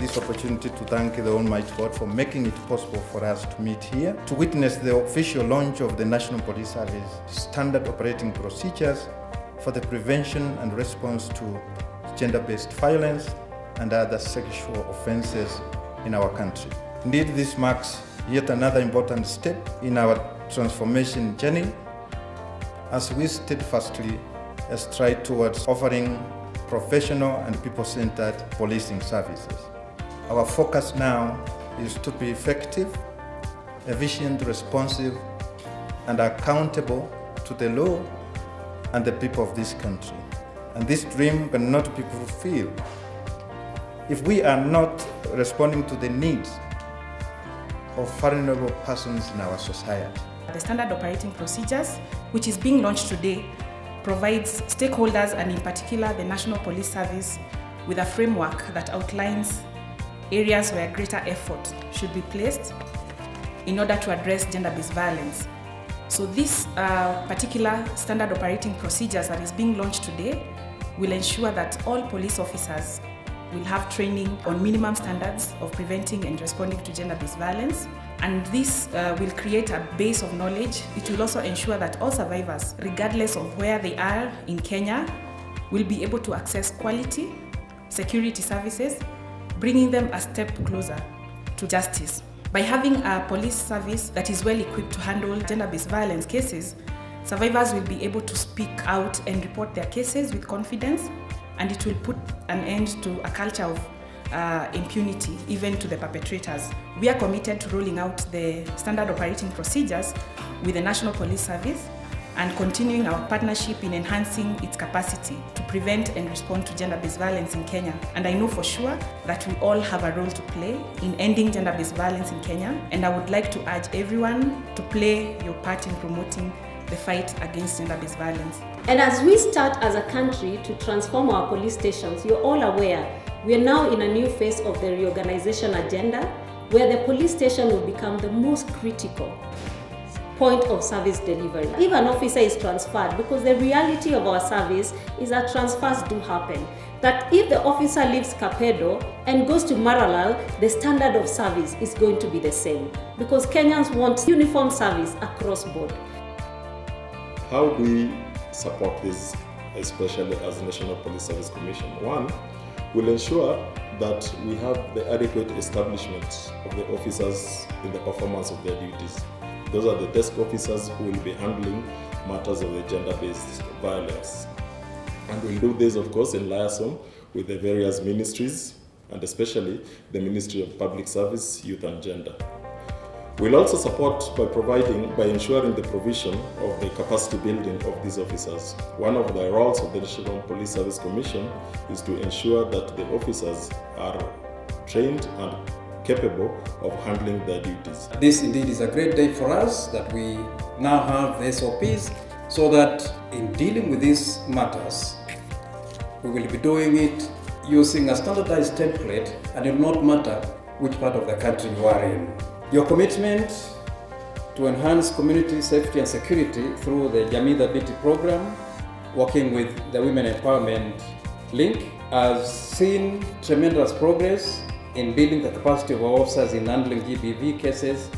this opportunity to thank the Almighty God for making it possible for us to meet here to witness the official launch of the National Police Service Standard Operating Procedures for the prevention and response to gender-based violence and other sexual offences in our country. Indeed, this marks yet another important step in our transformation journey as we steadfastly strive towards offering professional and people-centered policing services. Our focus now is to be effective, efficient, responsive, and accountable to the law and the people of this country. And this dream cannot be fulfilled if we are not responding to the needs of vulnerable persons in our society. The Standard Operating Procedures, which is being launched today, provides stakeholders, and in particular the National Police Service, with a framework that outlines areas where greater effort should be placed in order to address gender-based violence. So this particular Standard Operating Procedures that is being launched today will ensure that all police officers will have training on minimum standards of preventing and responding to gender-based violence. And this will create a base of knowledge. It will also ensure that all survivors, regardless of where they are in Kenya, will be able to access quality security services, bringing them a step closer to justice. By having a police service that is well equipped to handle gender-based violence cases, survivors will be able to speak out and report their cases with confidence, and it will put an end to a culture of impunity, even to the perpetrators. We are committed to rolling out the Standard Operating Procedures with the National Police Service and continuing our partnership in enhancing its capacity to prevent and respond to gender-based violence in Kenya. And I know for sure that we all have a role to play in ending gender-based violence in Kenya, and I would like to urge everyone to play your part in promoting the fight against gender-based violence. And as we start as a country to transform our police stations, you're all aware we are now in a new phase of the reorganization agenda, where the police station will become the most critical point of service delivery. If an officer is transferred, because the reality of our service is that transfers do happen, that if the officer leaves Kapedo and goes to Maralal, the standard of service is going to be the same, because Kenyans want uniform service across board. How do we support this, especially as National Police Service Commission? One, we'll ensure that we have the adequate establishment of the officers in the performance of their duties. Those are the desk officers who will be handling matters of the gender-based violence. And we'll do this, of course, in liaison with the various ministries, and especially the Ministry of Public Service, Youth and Gender. We'll also support by ensuring the provision of the capacity building of these officers. One of the roles of the National Police Service Commission is to ensure that the officers are trained and capable of handling their duties. This indeed is a great day for us that we now have the SOPs, so that in dealing with these matters, we will be doing it using a standardized template, and it will not matter which part of the country you are in. Your commitment to enhance community safety and security through the Jamii Dhabiti program, working with the Women Empowerment Link, has seen tremendous progress in building the capacity of our officers in handling GBV cases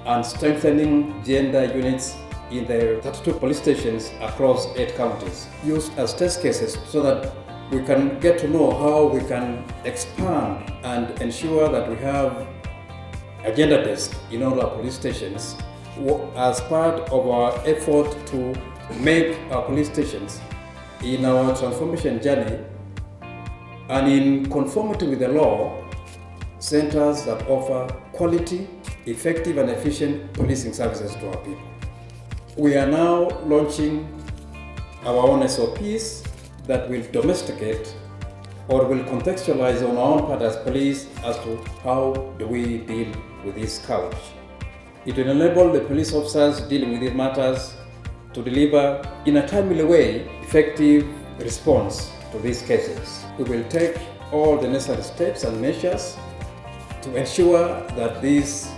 and strengthening gender units in the 32 police stations across 8 counties, used as test cases so that we can get to know how we can expand and ensure that we have a gender desk in all our police stations as part of our effort to make our police stations in our transformation journey and in conformity with the law, centers that offer quality, effective and efficient policing services to our people. We are now launching our own SOPs that will domesticate or will contextualize on our own part as police as to how do we deal with this couch. It will enable the police officers dealing with these matters to deliver in a timely way effective response to these cases. We will take all the necessary steps and measures to ensure that these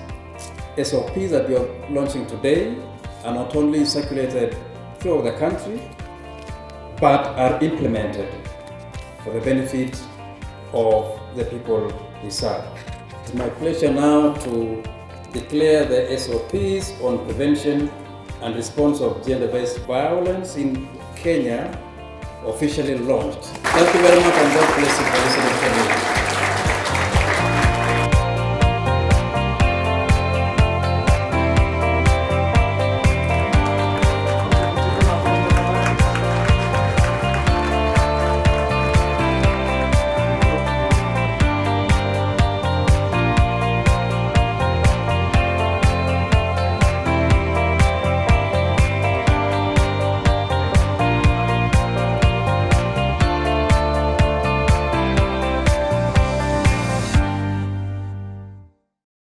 SOPs that we are launching today are not only circulated throughout the country, but are implemented for the benefit of the people we serve. It's my pleasure now to declare the SOPs on prevention and response of gender-based violence in Kenya officially launched. Thank you very much, and God bless you for listening to me.